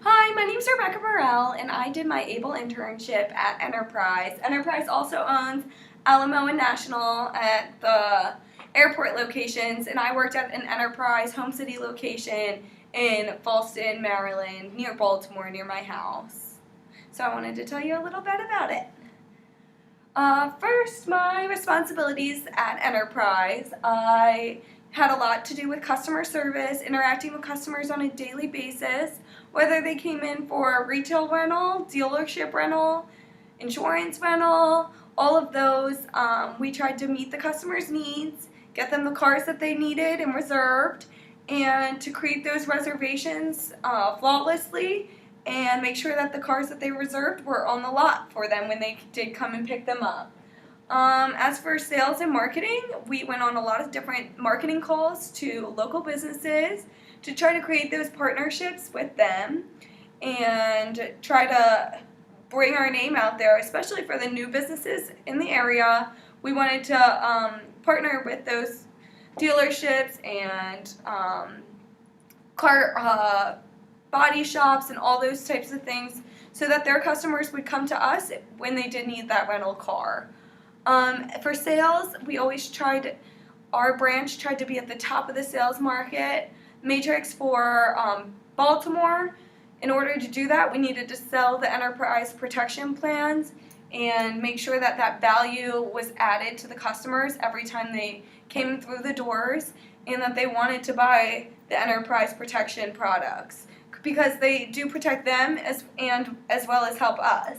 Hi, my name's Rebecca Burrell, and I did my ABLE internship at Enterprise. Enterprise also owns Alamo and National at the airport locations, and I worked at an Enterprise Home City location in Ballston, Maryland, near Baltimore, near my house. So I wanted to tell you a little bit about it. First, my responsibilities at Enterprise. I had a lot to do with customer service, interacting with customers on a daily basis, whether they came in for a retail rental, dealership rental, insurance rental, all of those. We tried to meet the customer's needs, get them the cars that they needed and reserved, and to create those reservations flawlessly and make sure that the cars that they reserved were on the lot for them when they did come and pick them up. As for sales and marketing, we went on a lot of different marketing calls to local businesses to try to create those partnerships with them and try to bring our name out there, especially for the new businesses in the area. We wanted to partner with those dealerships and car body shops and all those types of things so that their customers would come to us when they did need that rental car. For sales, we always our branch tried to be at the top of the sales market matrix for Baltimore. In order to do that, we needed to sell the enterprise protection plans and make sure that that value was added to the customers every time they came through the doors and that they wanted to buy the enterprise protection products because they do protect them as well as help us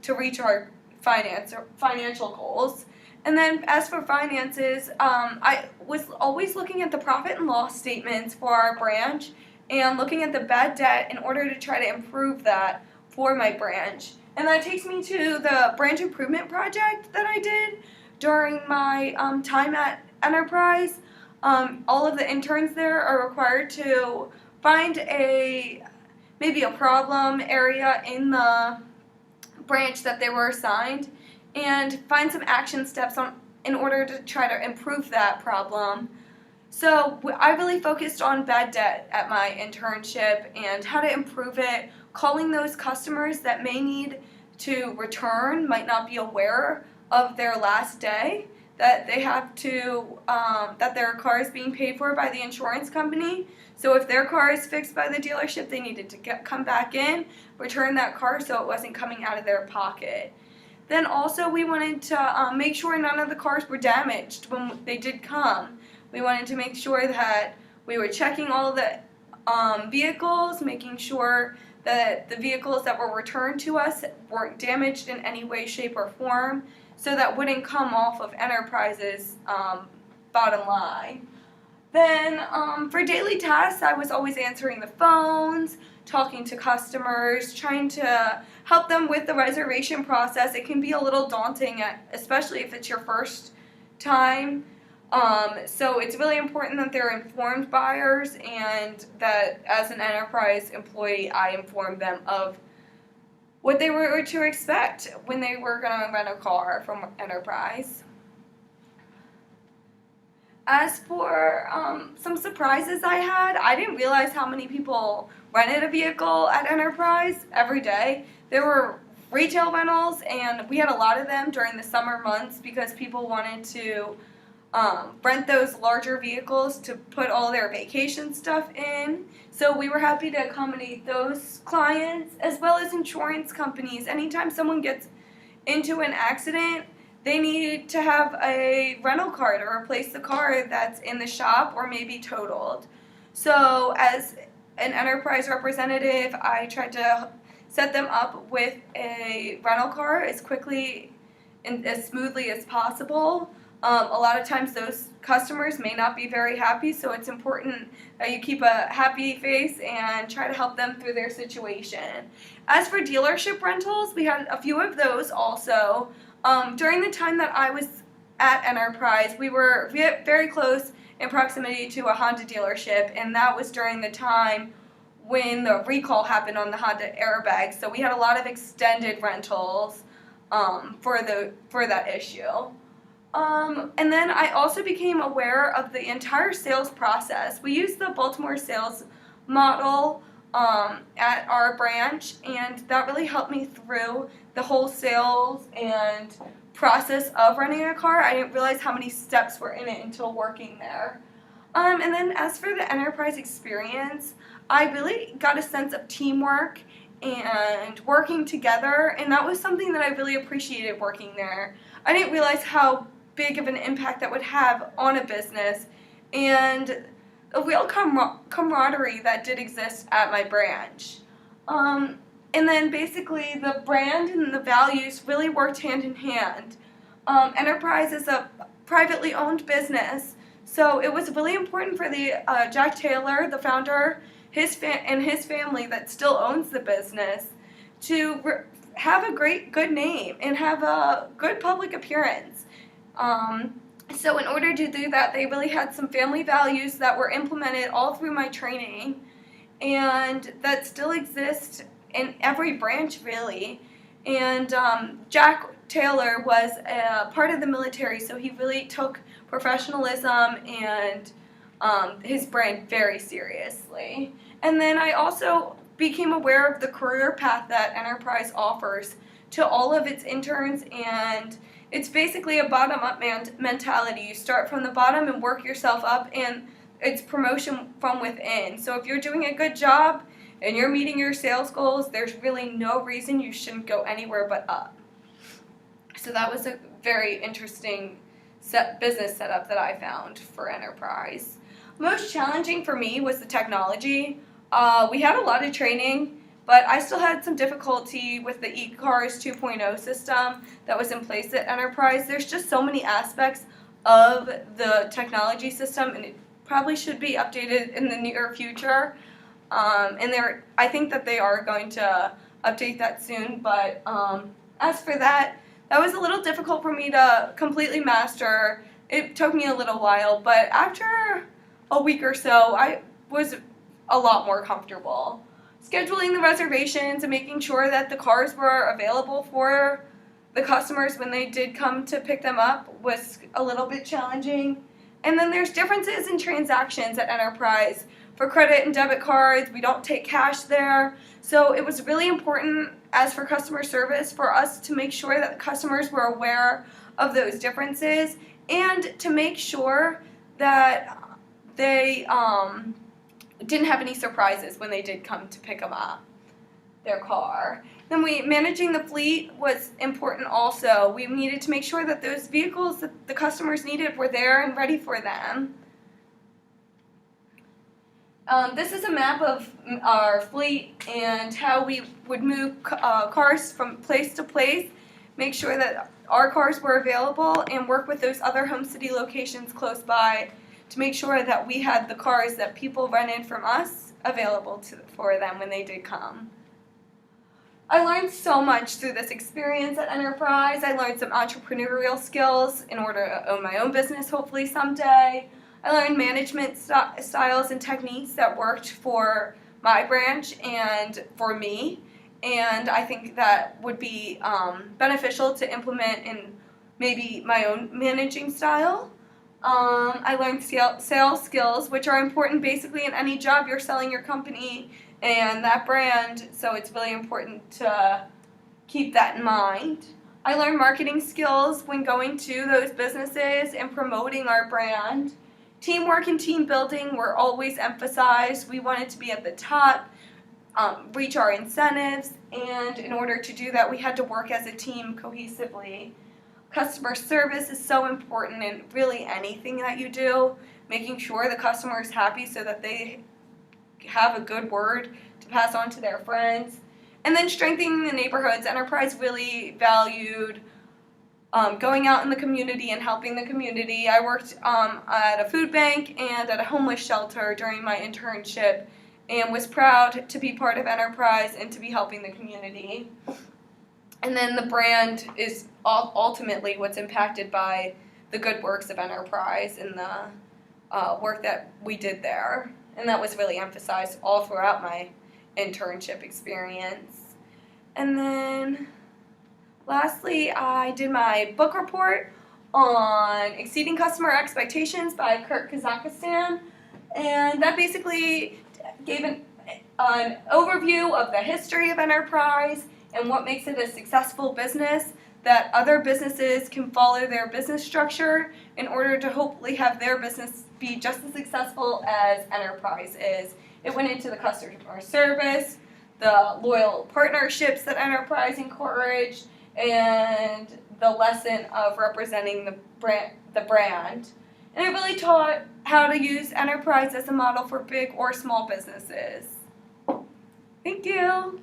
to reach our financial goals. And then as for finances, I was always looking at the profit and loss statements for our branch and looking at the bad debt in order to try to improve that for my branch. And that takes me to the branch improvement project that I did during my time at Enterprise. All of the interns there are required to find maybe a problem area in the branch that they were assigned and find some action steps in order to try to improve that problem. So I really focused on bad debt at my internship and how to improve it, calling those customers that may need to return, might not be aware of their last day, that they have to, that their car is being paid for by the insurance company. So if their car is fixed by the dealership, they needed to come back in, return that car so it wasn't coming out of their pocket. Then also we wanted to make sure none of the cars were damaged when they did come. We wanted to make sure that we were checking all the vehicles, making sure that the vehicles that were returned to us weren't damaged in any way, shape, or form, so that wouldn't come off of Enterprise's bottom line. Then for daily tasks, I was always answering the phones, talking to customers, trying to help them with the reservation process. It can be a little daunting, especially if it's your first time. So it's really important that they're informed buyers and that as an Enterprise employee, I inform them of what they were to expect when they were going to rent a car from Enterprise. As for some surprises I had, I didn't realize how many people rented a vehicle at Enterprise every day. There were retail rentals, and we had a lot of them during the summer months because people wanted to rent those larger vehicles to put all their vacation stuff in. So we were happy to accommodate those clients as well as insurance companies. Anytime someone gets into an accident, they need to have a rental car to replace the car that's in the shop or maybe totaled. So as an Enterprise representative, I tried to set them up with a rental car as quickly and as smoothly as possible. A lot of times those customers may not be very happy, so it's important that you keep a happy face and try to help them through their situation. As for dealership rentals, we had a few of those also. During the time that I was at Enterprise, we were very close in proximity to a Honda dealership, and that was during the time when the recall happened on the Honda airbag. So we had a lot of extended rentals for that issue. And then I also became aware of the entire sales process. We used the Baltimore sales model at our branch, and that really helped me through the whole sales and process of renting a car. I didn't realize how many steps were in it until working there. And then as for the enterprise experience, I really got a sense of teamwork and working together, and that was something that I really appreciated working there. I didn't realize how big of an impact that would have on a business, and a real camaraderie that did exist at my branch. And then basically the brand and the values really worked hand in hand. Enterprise is a privately owned business, so it was really important for the Jack Taylor, the founder, and his family that still owns the business, to have a good name and have a good public appearance. So in order to do that, they really had some family values that were implemented all through my training, and that still exist in every branch, really. And Jack Taylor was a part of the military, so he really took professionalism and his brand very seriously. And then I also became aware of the career path that Enterprise offers to all of its interns, and it's basically a bottom-up mentality. You start from the bottom and work yourself up, and it's promotion from within. So if you're doing a good job and you're meeting your sales goals, there's really no reason you shouldn't go anywhere but up. So that was a very interesting business setup that I found for Enterprise. Most challenging for me was the technology. We had a lot of training, but I still had some difficulty with the eCars 2.0 system that was in place at Enterprise. There's just so many aspects of the technology system, and it probably should be updated in the near future. I think that they are going to update that soon, but as for that, that was a little difficult for me to completely master. It took me a little while, but after a week or so, I was a lot more comfortable. Scheduling the reservations and making sure that the cars were available for the customers when they did come to pick them up was a little bit challenging. And then there's differences in transactions at Enterprise. For credit and debit cards, we don't take cash there. So it was really important, as for customer service, for us to make sure that the customers were aware of those differences and to make sure that they didn't have any surprises when they did come to pick them up, their car. Then managing the fleet was important also. We needed to make sure that those vehicles that the customers needed were there and ready for them. This is a map of our fleet and how we would move cars from place to place, make sure that our cars were available, and work with those other Home City locations close by to make sure that we had the cars that people rented from us available for them when they did come. I learned so much through this experience at Enterprise. I learned some entrepreneurial skills in order to own my own business hopefully someday. I learned management styles and techniques that worked for my branch and for me, and I think that would be beneficial to implement in maybe my own managing style. I learned sales skills, which are important basically in any job. You're selling your company and that brand, so it's really important to keep that in mind. I learned marketing skills when going to those businesses and promoting our brand. Teamwork and team building were always emphasized. We wanted to be at the top, reach our incentives, and in order to do that, we had to work as a team cohesively. Customer service is so important in really anything that you do, making sure the customer is happy so that they have a good word to pass on to their friends. And then strengthening the neighborhoods. Enterprise really valued going out in the community and helping the community. I worked at a food bank and at a homeless shelter during my internship and was proud to be part of Enterprise and to be helping the community. And then the brand is ultimately what's impacted by the good works of Enterprise and the work that we did there. And that was really emphasized all throughout my internship experience. And then lastly, I did my book report on Exceeding Customer Expectations by Kurt Kazakhstan. And that basically gave an overview of the history of Enterprise and what makes it a successful business, that other businesses can follow their business structure in order to hopefully have their business be just as successful as Enterprise is. It went into the customer service, the loyal partnerships that Enterprise encouraged, and the lesson of representing the brand. And it really taught how to use Enterprise as a model for big or small businesses. Thank you.